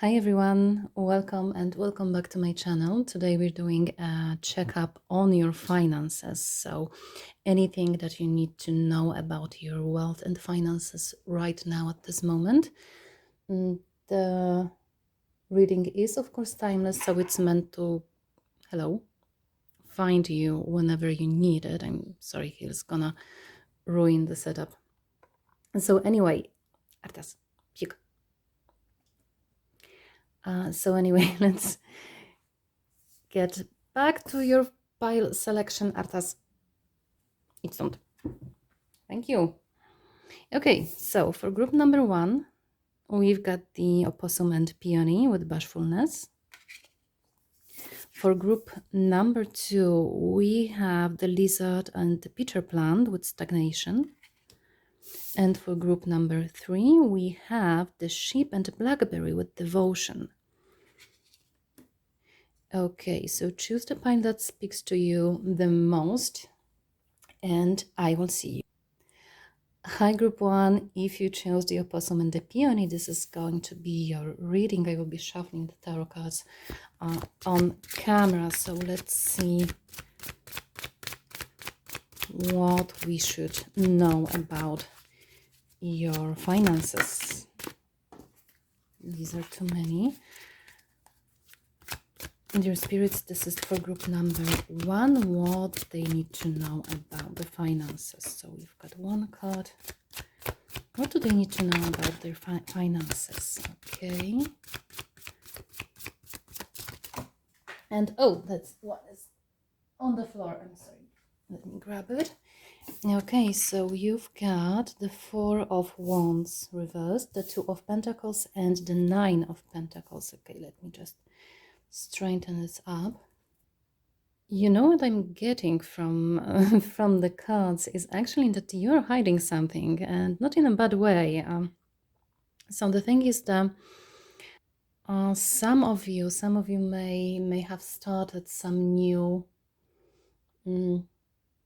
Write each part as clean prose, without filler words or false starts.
Hi everyone, welcome back to my channel. Today we're doing a checkup on your finances. So anything that you need to know about your wealth and finances right now at this moment. The reading is of course timeless, so it's meant to, find you whenever you need it. I'm sorry, he's gonna ruin the setup. So anyway, Artas, pick. So anyway, let's get back to your pile selection, Artas. It's not. Thank you. Okay, so for group number 1, we've got the opossum and peony with bashfulness. For group number 2, we have the lizard and the pitcher plant with stagnation. And for group number 3, we have the sheep and blackberry with devotion. Okay, so choose the pile that speaks to you the most, and I will see you. Hi group 1, if you chose the opossum and the peony, this is going to be your reading. I will be shuffling the tarot cards on camera, so let's see what we should know about your finances. These are too many. Dear spirits, this is for group number 1, what they need to know about the finances. So we've got one card. What do they need to know about their finances? Okay. And oh, that's what is on the floor. I'm sorry. Let me grab it. Okay, so you've got the 4 of Wands reversed, the 2 of Pentacles, and the 9 of Pentacles. Okay, let me just straighten this up. You know what I'm getting from from the cards is actually that you're hiding something, and not in a bad way. So the thing is that some of you may have started some new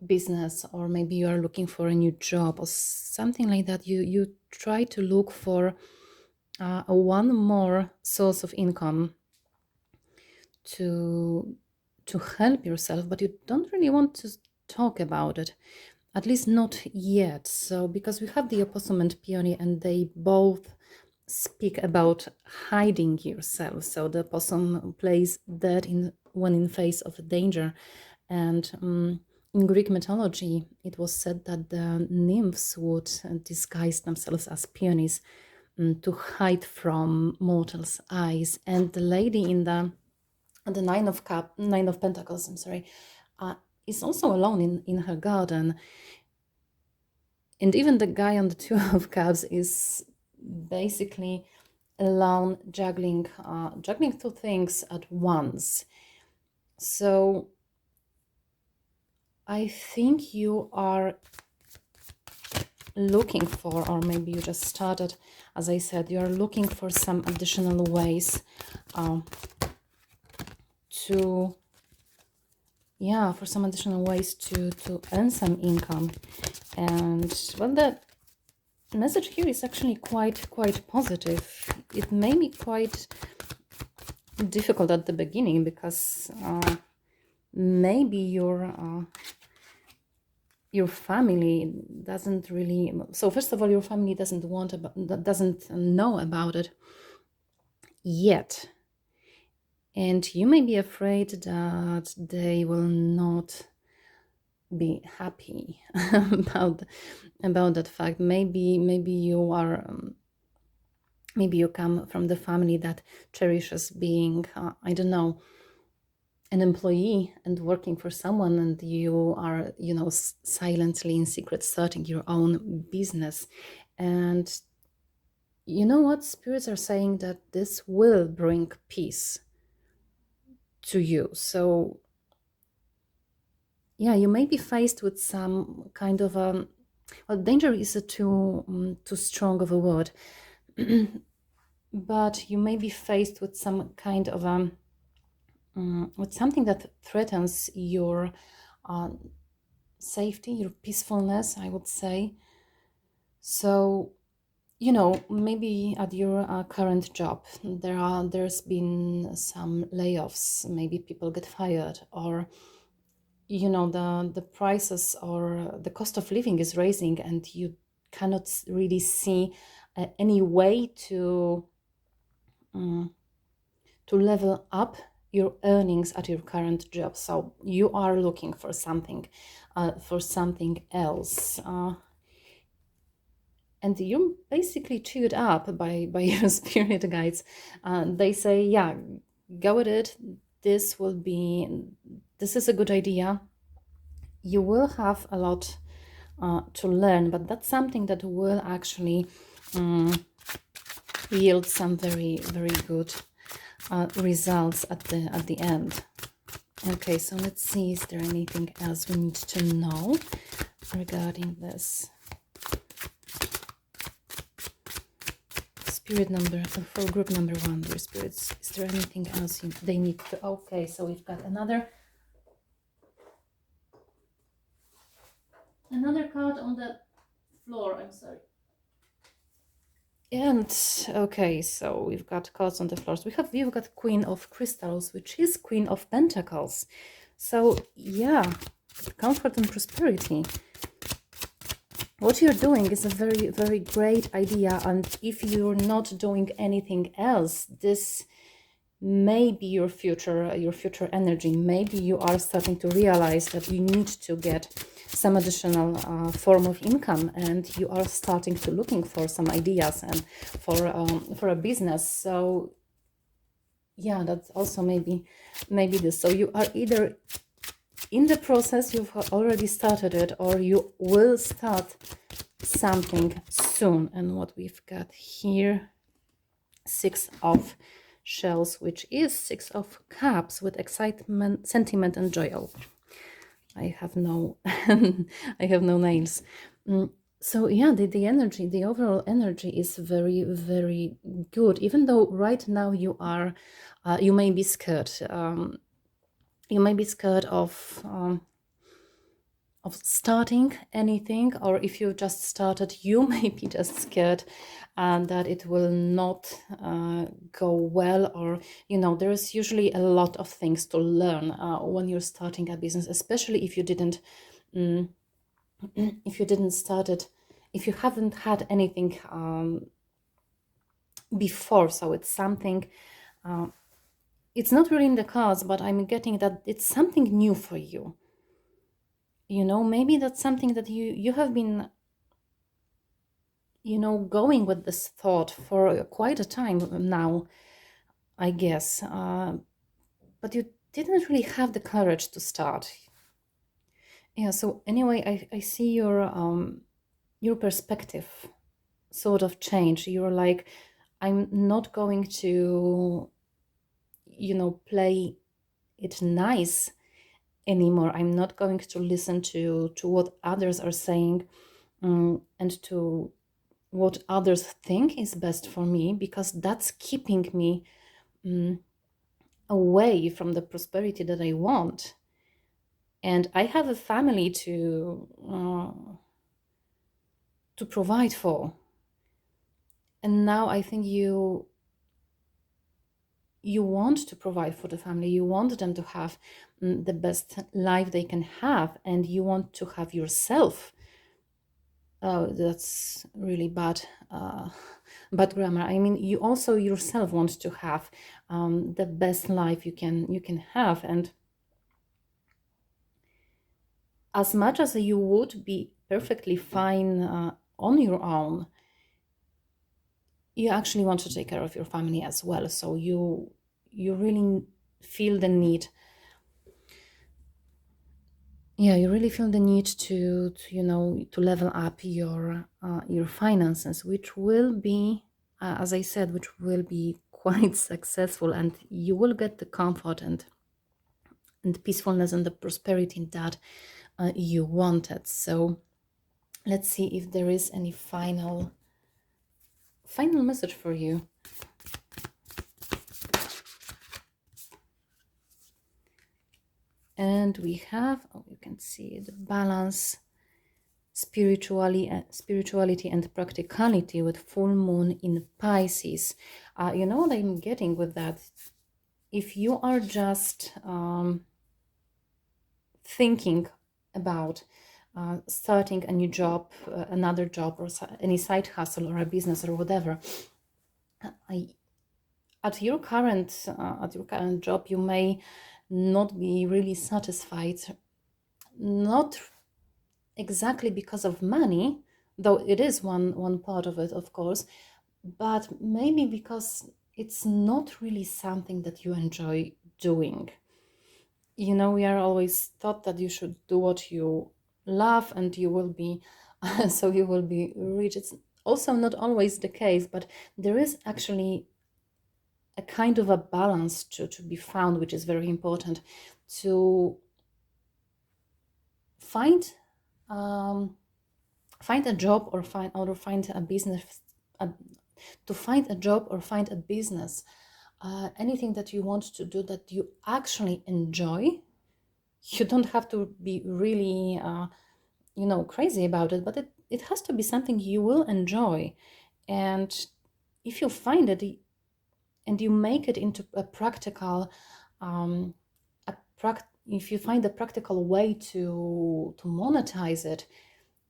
business, or maybe you are looking for a new job or something like that. You try to look for one more source of income to help yourself, but you don't really want to talk about it, at least not yet. So because we have the opossum and peony, and they both speak about hiding yourself. So the opossum plays dead when in face of danger, and in Greek mythology it was said that the nymphs would disguise themselves as peonies to hide from mortals' eyes. And the lady in the Nine of Pentacles, I'm sorry, is also alone in her garden. And even the guy on the 2 of Cups is basically alone, juggling 2 things at once. So I think you are looking for, or maybe you just started, as I said, you are looking for some additional ways to earn some income. And well, the message here is actually quite positive. It may be quite difficult at the beginning because maybe your family doesn't really. So first of all, your family doesn't know about it yet, and you may be afraid that they will not be happy about that fact. Maybe you are maybe you come from the family that cherishes being I don't know, an employee and working for someone, and you are, silently in secret starting your own business. And you know what, spirits are saying that this will bring peace to you. So yeah, you may be faced with some kind of well, danger is too strong of a word, but you may be faced with some kind of with something that threatens your safety, your peacefulness, I would say. So maybe at your current job there's been some layoffs, maybe people get fired, or the prices or the cost of living is raising, and you cannot really see any way um, to level up your earnings at your current job. So you are looking for something else, and you're basically cheered up by your spirit guides. They say, yeah, go with it. this will be this is a good idea. You will have a lot to learn, but that's something that will actually yield some very, very good results at the end. Okay, so let's see, is there anything else we need to know regarding this? Spirit number for group number 1, dear spirits, is there anything else they need to? Okay, so we've got another card on the floor. I'm sorry. And okay, so we've got cards on the floors. We've got Queen of Crystals, which is Queen of Pentacles. So yeah, comfort and prosperity. What you're doing is a very, very great idea, and if you're not doing anything else, this may be your future energy. Maybe you are starting to realize that you need to get some additional form of income, and you are starting to looking for some ideas and for a business. So yeah, that's also maybe this. So you are either in the process, you've already started it, or you will start something soon. And what we've got here, 6 of Shells, which is 6 of Cups, with excitement, sentiment, and joy. Oh, I have no I have no nails. So yeah, the energy, the overall energy is very, very good, even though right now you are you may be scared. You may be scared of starting anything, or if you just started, you may be just scared that it will not go well, or there's usually a lot of things to learn when you're starting a business, especially if you didn't start it, if you haven't had anything before. So it's something, it's not really in the cards, but I'm getting that it's something new for you. Maybe that's something that you have been going with this thought for quite a time now, I guess, but you didn't really have the courage to start. Yeah, so anyway, I see your perspective sort of change. You're like, I'm not going to play it nice anymore. I'm not going to listen to what others are saying, and to what others think is best for me, because that's keeping me away from the prosperity that I want. And I have a family to provide for. And now I think you want to provide for the family. You want them to have the best life they can have, and you want to have yourself. Oh, that's really bad grammar. I mean, you also yourself want to have the best life you can have. And as much as you would be perfectly fine on your own, you actually want to take care of your family as well. So you really feel the need. Yeah, you really feel the need to to level up your finances, which will be, as I said, which will be quite successful, and you will get the comfort and peacefulness and the prosperity that you wanted. So let's see if there is any final message for you. And we have, oh, you can see the Balance, spirituality and practicality with full moon in Pisces. You know what I'm getting with that? If you are just thinking about starting a new job, another job, or any side hustle or a business or whatever, at your current job, you may not be really satisfied, not exactly because of money, though it is one part of it, of course, but maybe because it's not really something that you enjoy doing. You know, we are always taught that you should do what you love and you will be so you will be rich. It's also not always the case, but there is actually a kind of a balance to be found, which is very important. To find find a job or find a business, to find a job or find a business, anything that you want to do that you actually enjoy. You don't have to be really crazy about it, but it has to be something you will enjoy. And if you find it and you make it into a practical if you find a practical way to monetize it,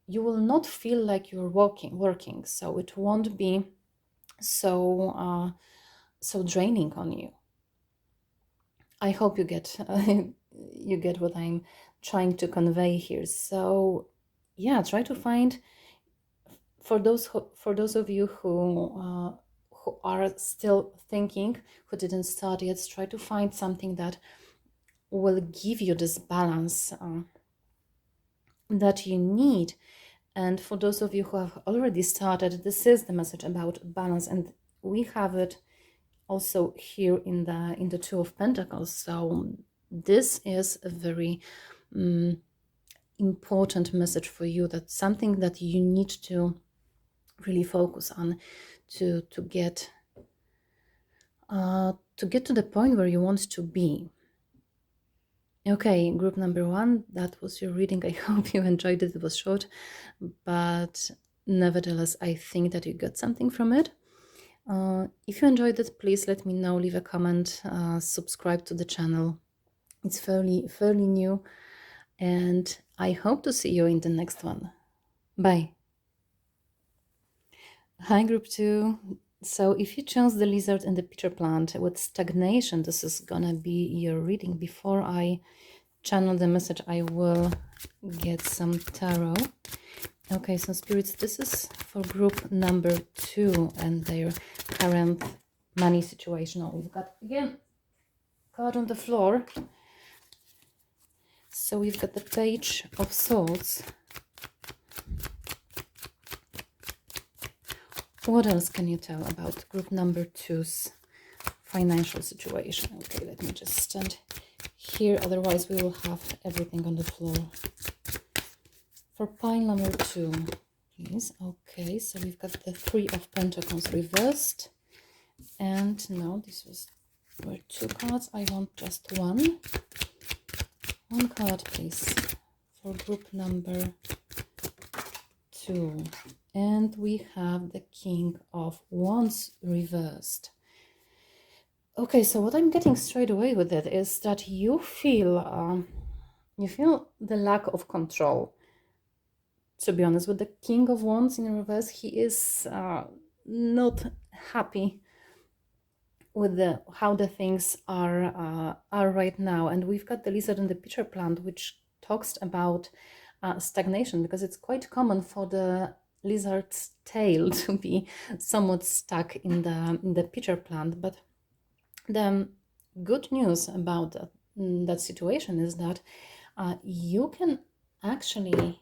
you will not feel like you're working, so it won't be so draining on you. I hope you get you get what I'm trying to convey here. So yeah, try to find, for those of you who are still thinking, who didn't start yet, try to find something that will give you this balance that you need. And for those of you who have already started, this is the message about balance, and we have it also here in the Two of Pentacles. So this is a very important message for you, that's something that you need to really focus on to get to the point where you want to be. Okay, group number 1, that was your reading. I hope you enjoyed it. It was short, but nevertheless, I think that you got something from it. If you enjoyed it, please let me know, leave a comment, subscribe to the channel. It's fairly new, and I hope to see you in the next one. Bye. Hi, group 2. So if you chose the lizard and the pitcher plant with stagnation, this is gonna be your reading. Before I channel the message, I will get some tarot. Okay, so spirits, this is for group number 2 and their current money situation. Oh, we've got again card on the floor. So we've got the Page of Swords. What else can you tell about group number 2's financial situation? Okay, let me just stand here, otherwise we will have everything on the floor. For pile number 2, please. Okay, so we've got the Three of Pentacles reversed. And no, were 2 cards. I want just one. One card, please, for group number 2. And we have the King of Wands reversed. Okay, so what I'm getting straight away with it is that you feel the lack of control. To be honest, with the King of Wands in reverse, he is not happy with how the things are right now. And we've got the Lizard and the Pitcher plant, which talks about stagnation, because it's quite common for the lizard's tail to be somewhat stuck in the pitcher plant. But the good news about that situation is that you can actually,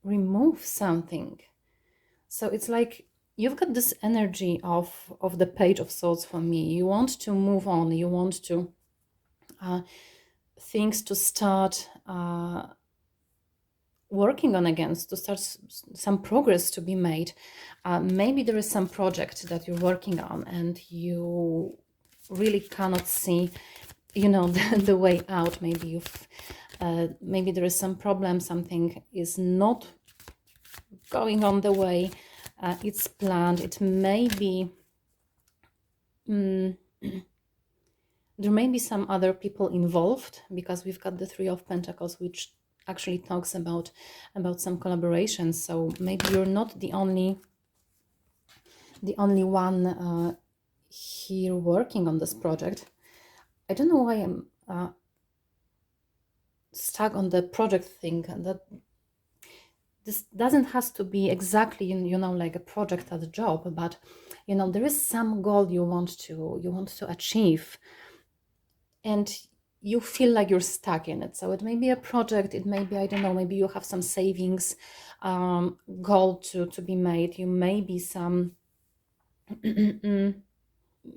remove something. So it's like you've got this energy of the Page of Swords for me. You want to move on. You want to things to start working on again, to start some progress to be made. Maybe there is some project that you're working on and you really cannot see, the way out. Maybe maybe there is some problem, something is not going on the way it's planned. It may be there may be some other people involved, because we've got the Three of Pentacles, which actually talks about some collaboration. So maybe you're not the only one here working on this project. I don't know why I'm stuck on the project thing. That this doesn't has to be exactly, you know, like a project at a job, but you know, there is some goal you want to achieve, and you feel like you're stuck in it. So it may be a project, it may be, I don't know, maybe you have some savings goal to be made. You may be some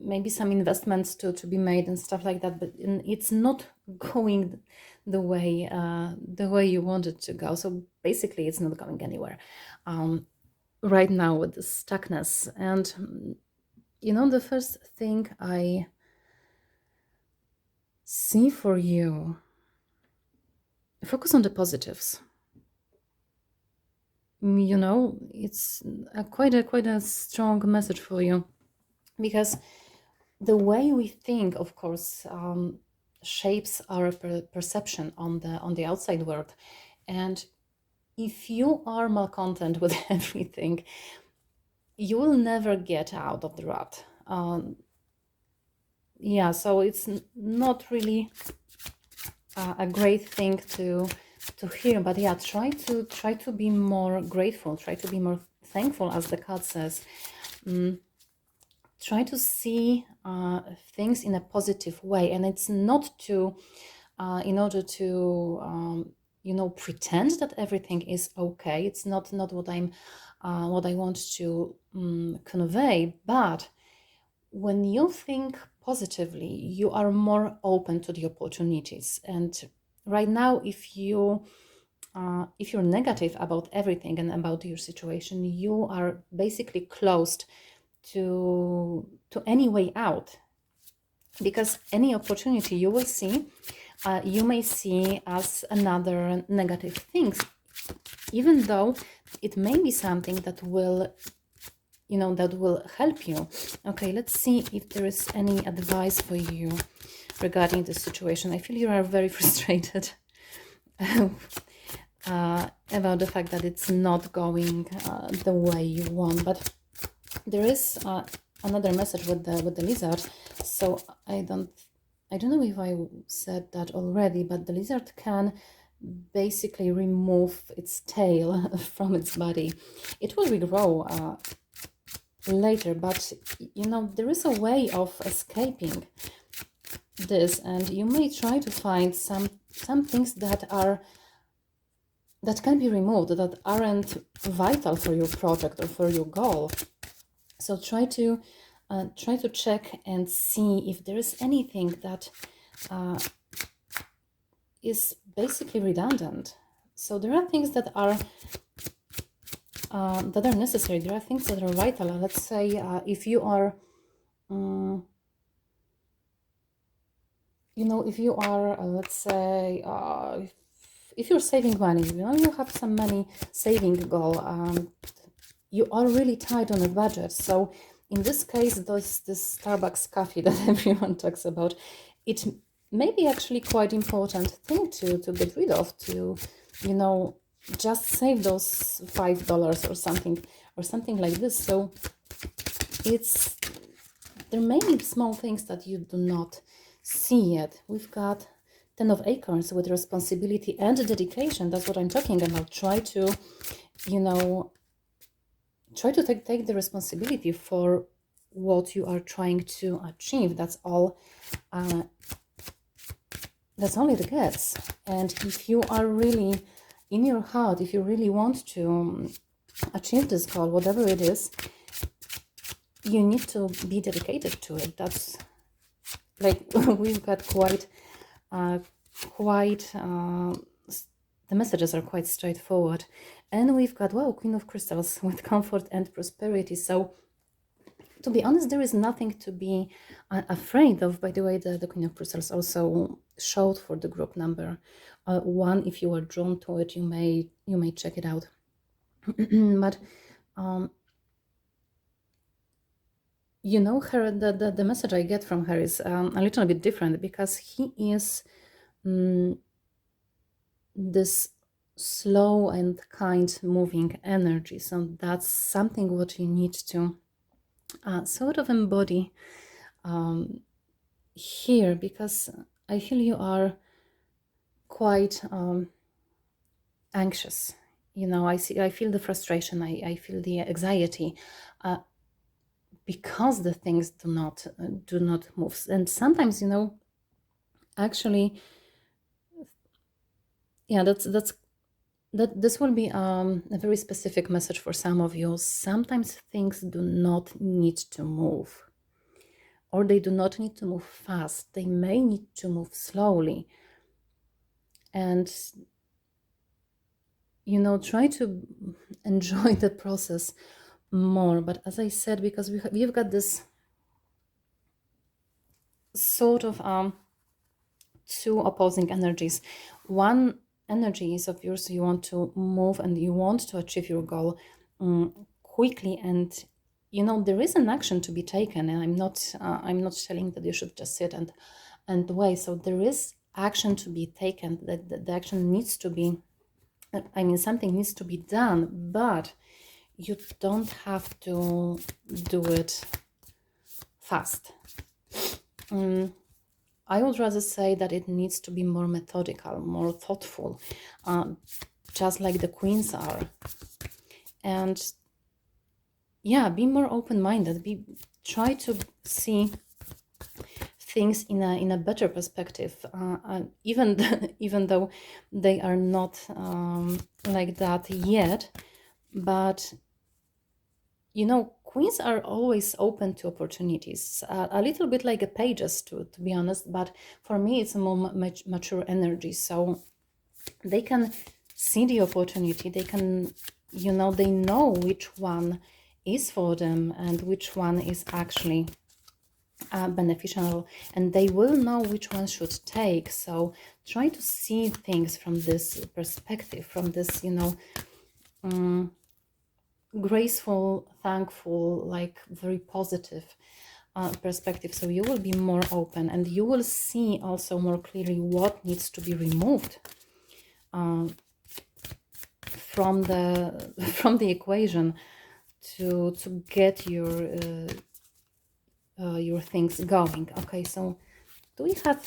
maybe some investments to be made and stuff like that, but it's not going the way you want it to go. So basically it's not going anywhere right now with the stuckness. And you know, the first thing I see for you, focus on the positives. You know, it's quite a strong message for you, because the way we think, of course, shapes our perception on the outside world. And if you are malcontent with everything, you will never get out of the rut. Yeah, so it's not really a great thing to hear, but yeah, try to be more grateful, try to be more thankful, as the card says. Try to see things in a positive way, and it's not to in order to you know, pretend that everything is okay. It's not what I want to convey. But when you think positively, you are more open to the opportunities. And right now, if you're negative about everything and about your situation, you are basically closed to any way out, because any opportunity you will see, you may see as another negative things, even though it may be something that will, you know, that will help you. Okay, let's see if there is any advice for you regarding the situation. I feel you are very frustrated about the fact that it's not going the way you want, but there is another message with the lizard. So I don't know if I said that already, but the lizard can basically remove its tail from its body. It will regrow later, but you know, there is a way of escaping this, and you may try to find some things that can be removed, that aren't vital for your project or for your goal. So try to check and see if there is anything that is basically redundant. So there are things that are necessary. There are things that are vital. Let's say if you are, you know, if you are, let's say, if you're saving money, you know, you have some money saving goal. You are really tight on a budget. So in this case, this Starbucks coffee that everyone talks about, it may be actually quite important thing to get rid of, to, you know, just save those $5 or something like this. So there may be small things that you do not see yet. We've got Ten of Acorns with responsibility and dedication. That's what I'm talking about. Try to, you know, take the responsibility for what you are trying to achieve. That's all. That's all it gets. And if you are really in your heart, if you really want to achieve this goal, whatever it is, you need to be dedicated to it. That's like we've got quite the messages are quite straightforward. And we've got, wow, Queen of Crystals with comfort and prosperity. So to be honest, there is nothing to be afraid of. By the way, the Queen of Crystals also showed for the group number one. If you are drawn to it, you may check it out. But you know, her the message I get from her is a little bit different, because he is this slow and kind moving energy. So that's something what you need to sort of embody here, because I feel you are quite anxious. You know, I feel the frustration, I feel the anxiety, because the things do not move. And sometimes, you know, actually, yeah, that this will be a very specific message for some of you. Sometimes things do not need to move, or they do not need to move fast. They may need to move slowly. And, you know, try to enjoy the process more. But as I said, because we've got this sort of two opposing energies. One energy is of yours, you want to move and you want to achieve your goal quickly, and you know there is an action to be taken. And I'm not telling that you should just sit and wait. So there is action to be taken. That the action needs to be, I mean, something needs to be done, but you don't have to do it fast. I would rather say that it needs to be more methodical, more thoughtful, just like the queens are. And yeah, be more open-minded. Try to see things in a better perspective, even though they are not like that yet. But you know, queens are always open to opportunities, a little bit like a pages, to be honest. But for me, it's a more mature energy. So they can see the opportunity. They can, you know, they know which one is for them and which one is actually beneficial, and they will know which one should take. So try to see things from this perspective, from this, you know, graceful, thankful, like very positive perspective. So you will be more open, and you will see also more clearly what needs to be removed from the equation to get your things going. Okay, so do we have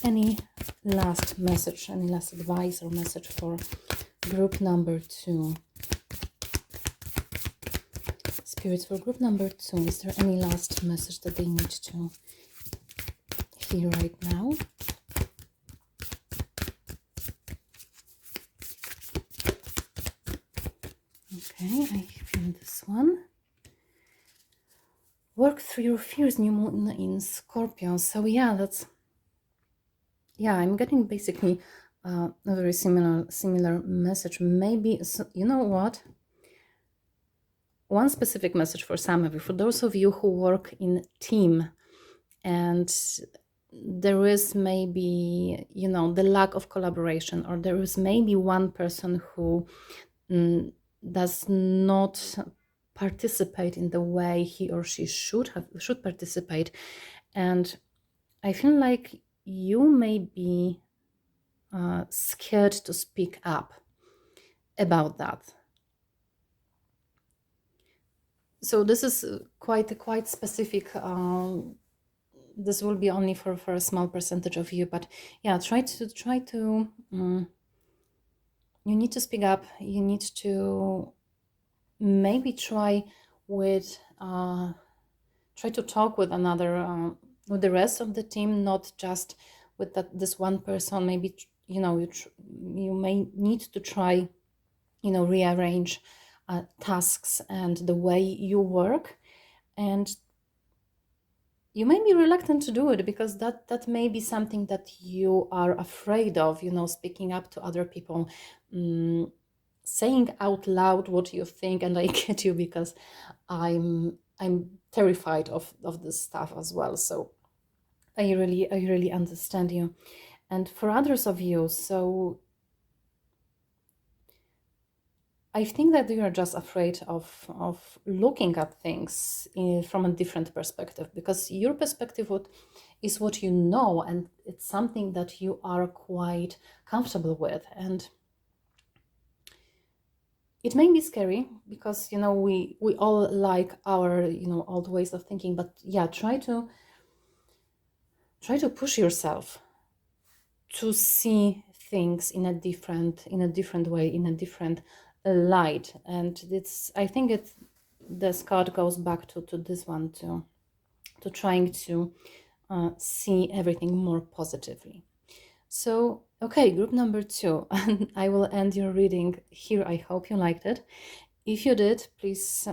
any last message, any last advice or message for group number 2? Spirits, for group number 2, is there any last message that they need to hear right now? Okay, I feel this one. Work through your fears, new moon in Scorpio. So yeah, I'm getting basically a very similar message. Maybe, so, you know what? One specific message for some of you, for those of you who work in team, and there is maybe, you know, the lack of collaboration, or there is maybe one person who does not participate in the way he or she should participate. And I feel like you may be scared to speak up about that. So this is quite specific. This will be only for a small percentage of you, but yeah, try to you need to speak up. You need to maybe try to talk with another, with the rest of the team, not just with this one person. Maybe, you know, you may need to try, you know, rearrange tasks and the way you work. And you may be reluctant to do it because that may be something that you are afraid of, you know, speaking up to other people, saying out loud what you think. And I get you, because I'm I'm terrified of this stuff as well. So I really understand you. And for others of you, so I think that you are just afraid of looking at things from a different perspective, because your perspective is what you know, and it's something that you are quite comfortable with. And it may be scary because, we all like our, old ways of thinking, but yeah, try to push yourself to see things in a different way, in a different light. And I think the card goes back to this one, to trying to see everything more positively. So, okay, group number 2, and I will end your reading here. I hope you liked it. If you did, please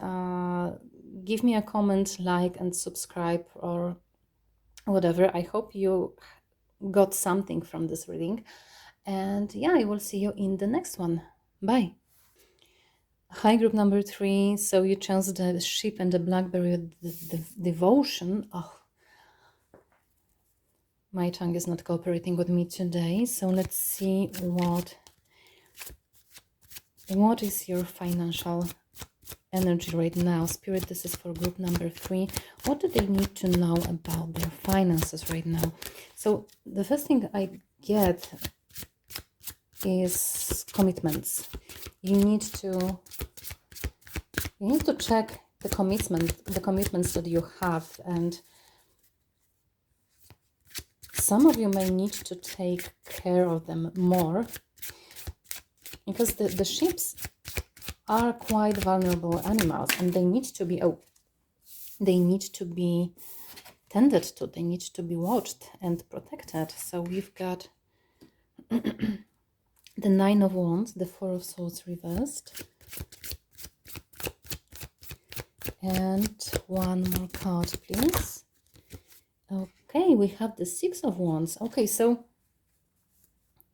give me a comment, like, and subscribe, or whatever. I hope you got something from this reading. And yeah, I will see you in the next one. Bye. Hi, group number 3. So you chose the sheep and the blackberry, the devotion. Oh, my tongue is not cooperating with me today. So let's see what is your financial energy right now. Spirit, this is for group number 3. What do they need to know about their finances right now? So the first thing I get is commitments. You need to check the commitments that you have, and some of you may need to take care of them more, because the sheep are quite vulnerable animals, and they need to be tended to, they need to be watched and protected. So we've got the 9 of Wands, the 4 of Swords reversed, and one more card, please. Okay, we have the 6 of Wands. Okay, so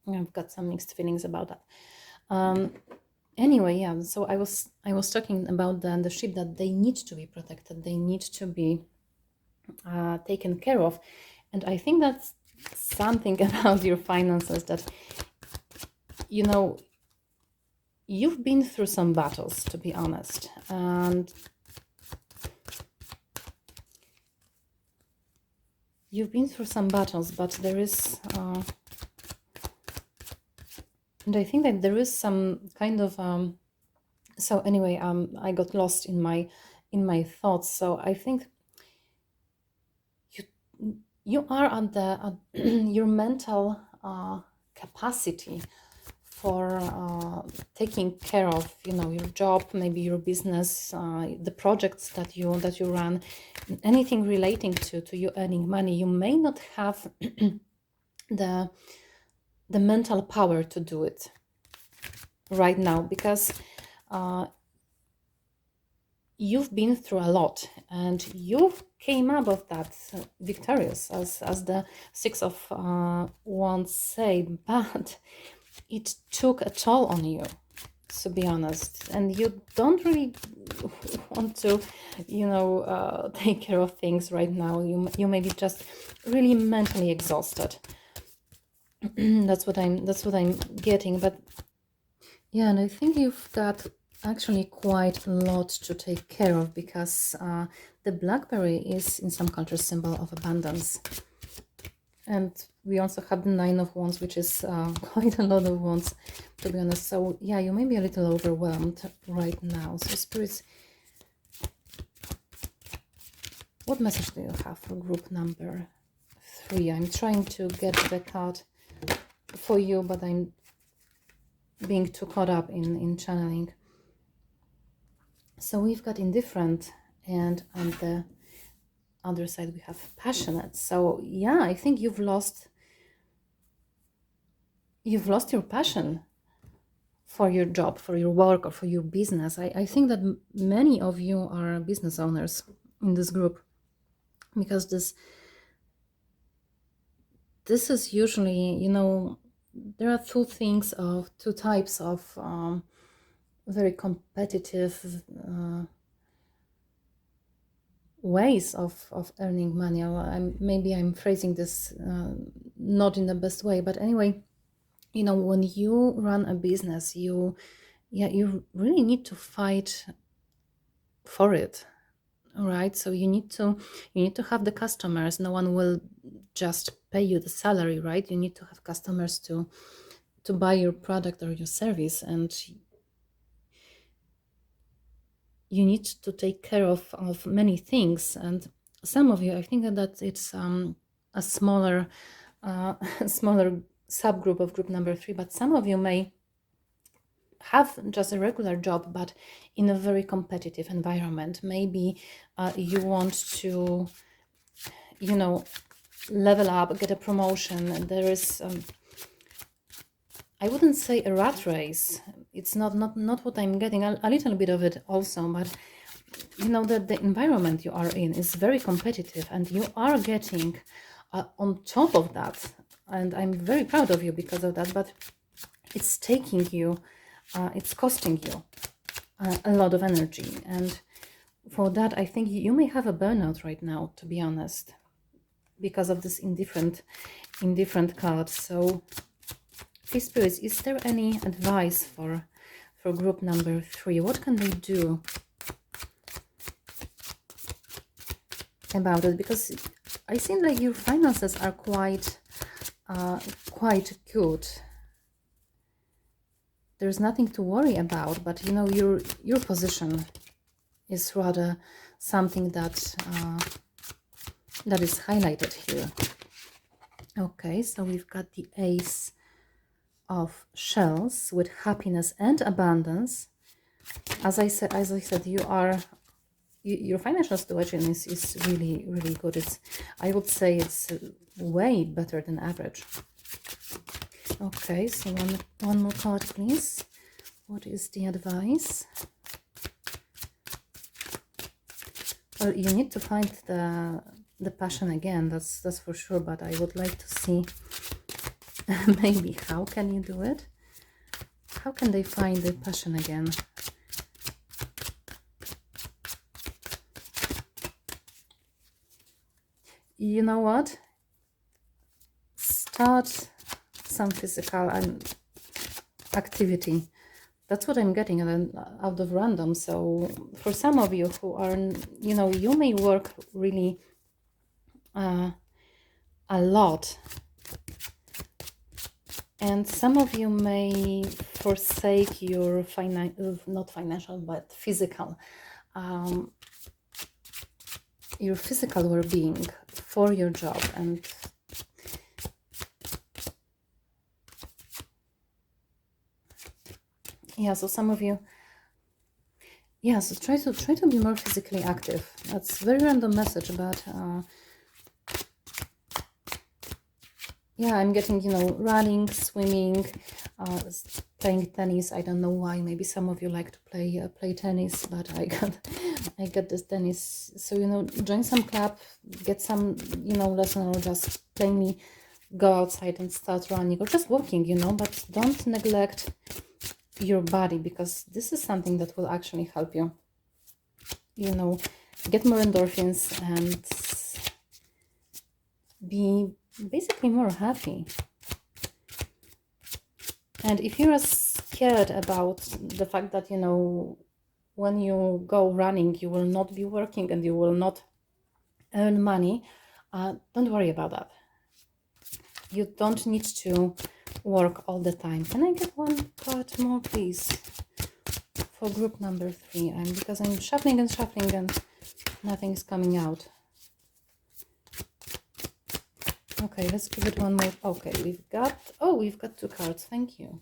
I've got some mixed feelings about that. Anyway, yeah, so I was talking about the sheep, that they need to be protected, they need to be taken care of. And I think that's something about your finances, that you've been through some battles, to be honest, and you've been through some battles, but there is and I think that there is some kind of so anyway, I got lost in my thoughts. So I think you are at your mental capacity for taking care of your job, maybe your business, the projects that you run, anything relating to you earning money. You may not have the mental power to do it right now, because you've been through a lot, and you came out of that victorious, as the 6 of Wands say, but it took a toll on you, to be honest, and you don't really want to take care of things right now. You may be just really mentally exhausted. that's what I'm getting. But yeah, and I think you've got actually quite a lot to take care of, because the blackberry is in some cultures symbol of abundance. And we also have the 9 of Wands, which is quite a lot of wands, to be honest. So yeah, you may be a little overwhelmed right now. So spirits, what message do you have for group number 3? I'm trying to get the card for you, but I'm being too caught up in channeling. So we've got indifferent, and on the other side we have passionate. So yeah, I think you've lost your passion for your job, for your work, or for your business. I think that many of you are business owners in this group, because this is usually, there are two types of very competitive ways of earning money. Maybe I'm phrasing this not in the best way, but anyway, when you run a business, you really need to fight for it. All right, so you need to have the customers. No one will just pay you the salary, right? You need to have customers to buy your product or your service, and you need to take care of many things. And some of you, I think that it's a smaller smaller subgroup of group number 3, but some of you may have just a regular job, but in a very competitive environment. Maybe you want to, level up, get a promotion. There is, I wouldn't say a rat race. It's not what I'm getting. A little bit of it also, but that the environment you are in is very competitive, and you are getting on top of that. And I'm very proud of you because of that. But it's taking you, it's costing you a lot of energy, and for that, I think you may have a burnout right now, to be honest, because of this indifferent cards. So, Free Spirits, is there any advice for group number 3? What can they do about it? Because I seem like your finances are quite good. There's nothing to worry about, but your position is rather something that is highlighted here. Okay, so we've got the Ace of Shells with happiness and abundance. As I said, your financial situation is really, really good. I would say it's way better than average. Okay, so one more card, please. What is the advice? Well, you need to find the passion again, that's for sure, but I would like to see maybe how can you do it? How can they find the passion again? You know what? Start some physical activity. That's what I'm getting out of random. So for some of you who are, you may work really a lot. And some of you may forsake your not financial, but physical, your physical well-being for your job. And yeah, so some of you, yeah, so try to be more physically active. That's a very random message, but yeah, I'm getting, running, swimming, playing tennis. I don't know why. Maybe some of you like to play tennis, but I got this tennis. So, join some club, get some, lesson, or just plainly go outside and start running or just walking, but don't neglect your body, because this is something that will actually help you, get more endorphins and be basically more happy. And if you're scared about the fact that, when you go running, you will not be working and you will not earn money, don't worry about that. You don't need to work all the time. Can I get one card more, please, for group number 3? Because I'm shuffling and nothing is coming out. Okay, let's give it one more. Okay, we've got 2 cards. Thank you.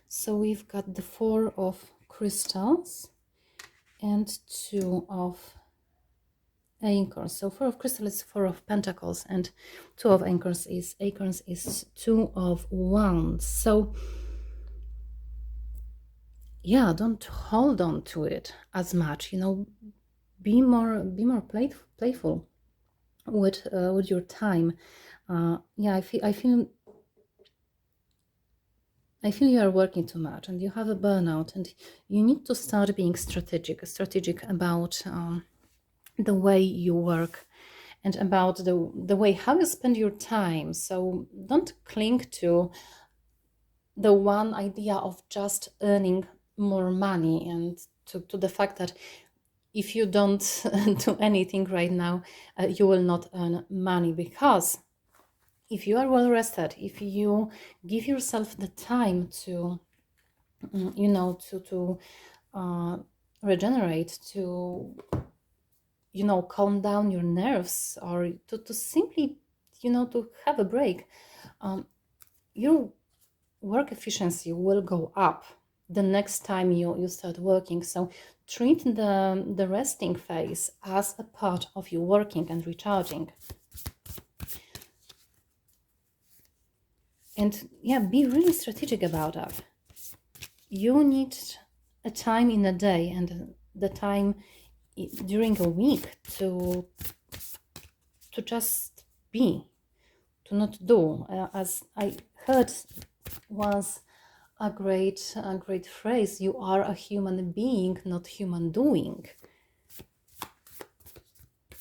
So we've got the 4 of Crystals and 2 of Acorns. So 4 of Crystals is 4 of Pentacles, and 2 of Acorns is 2 of Wands. So yeah, don't hold on to it as much. Be more playful with your time. Yeah, I feel you are working too much and you have a burnout, and you need to start being strategic about the way you work and about the way how you spend your time. So don't cling to the one idea of just earning more money and to the fact that if you don't do anything right now, you will not earn money. Because if you are well rested, if you give yourself the time to, to regenerate, to, calm down your nerves, or to simply, to have a break, your work efficiency will go up the next time you start working. So treat the resting phase as a part of you working and recharging. And yeah, be really strategic about that. You need a time in a day and the time during a week to just be, to not do. As I heard once, a great phrase: you are a human being, not human doing.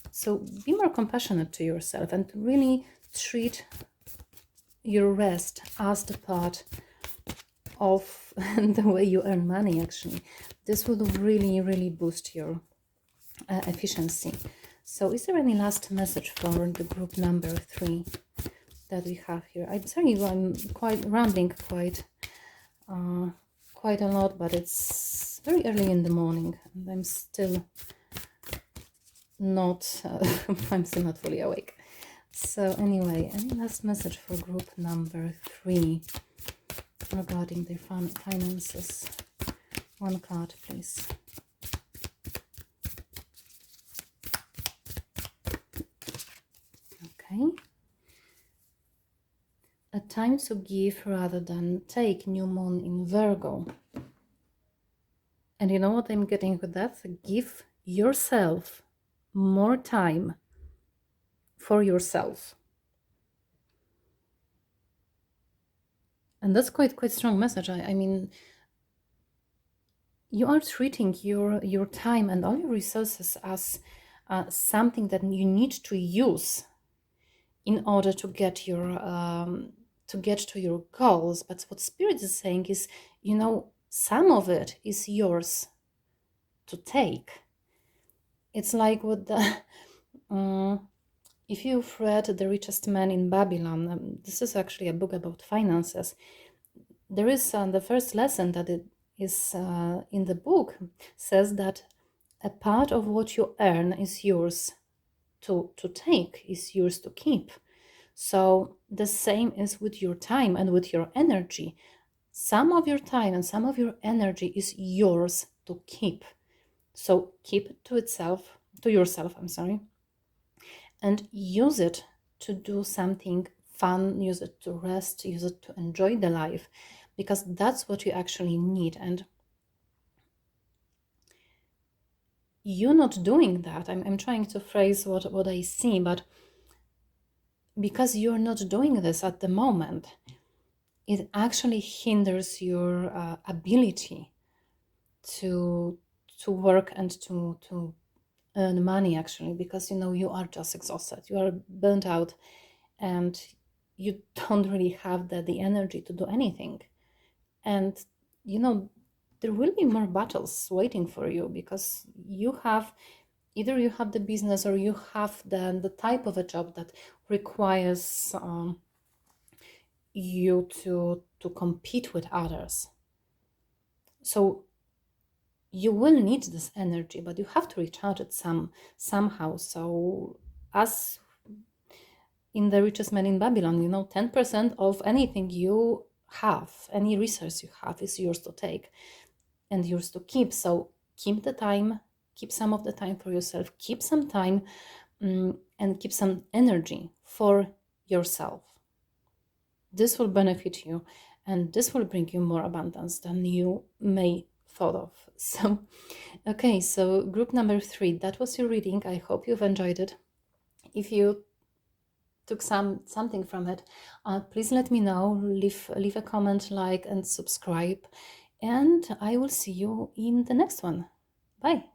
So be more compassionate to yourself and really treat your rest as the part of the way you earn money. Actually, this will really boost your efficiency. So is there any last message for the group number 3 that we have here? I'm sorry, I'm quite rambling quite a lot, but it's very early in the morning and I'm still not fully awake. So anyway, any last message for group number 3 regarding their finances? One card, please. Okay. A time to give rather than take, new moon in Virgo. And you know what I'm getting with that? Give yourself more time for yourself. And that's quite strong message. I mean, you are treating your time and all your resources as something that you need to use in order to get to your goals. But what Spirit is saying is, some of it is yours to take. It's like what the if you've read The Richest Man in Babylon, this is actually a book about finances. There is the first lesson that it is in the book says that a part of what you earn is yours to take, is yours to keep. So the same is with your time and with your energy. Some of your time and some of your energy is yours to keep. So keep it to yourself, and use it to do something fun, use it to rest, use it to enjoy the life, because that's what you actually need. And you not doing that, I'm trying to phrase what I see, but because you're not doing this at the moment, it actually hinders your ability to work and to earn money, actually, because you are just exhausted, you are burnt out, and you don't really have the energy to do anything. And there will be more battles waiting for you, because either you have the business or you have the type of a job that requires you to compete with others. So you will need this energy, but you have to recharge it somehow. So as in The Richest Man in Babylon, 10% of anything you have, any resource you have, is yours to take and yours to keep. So keep the time, keep some of the time for yourself, keep some time and keep some energy for yourself. This will benefit you, and this will bring you more abundance than you may thought of. So, okay, so group number 3, that was your reading. I hope you've enjoyed it. If you took something from it, please let me know. Leave a comment, like, and subscribe, and I will see you in the next one. Bye.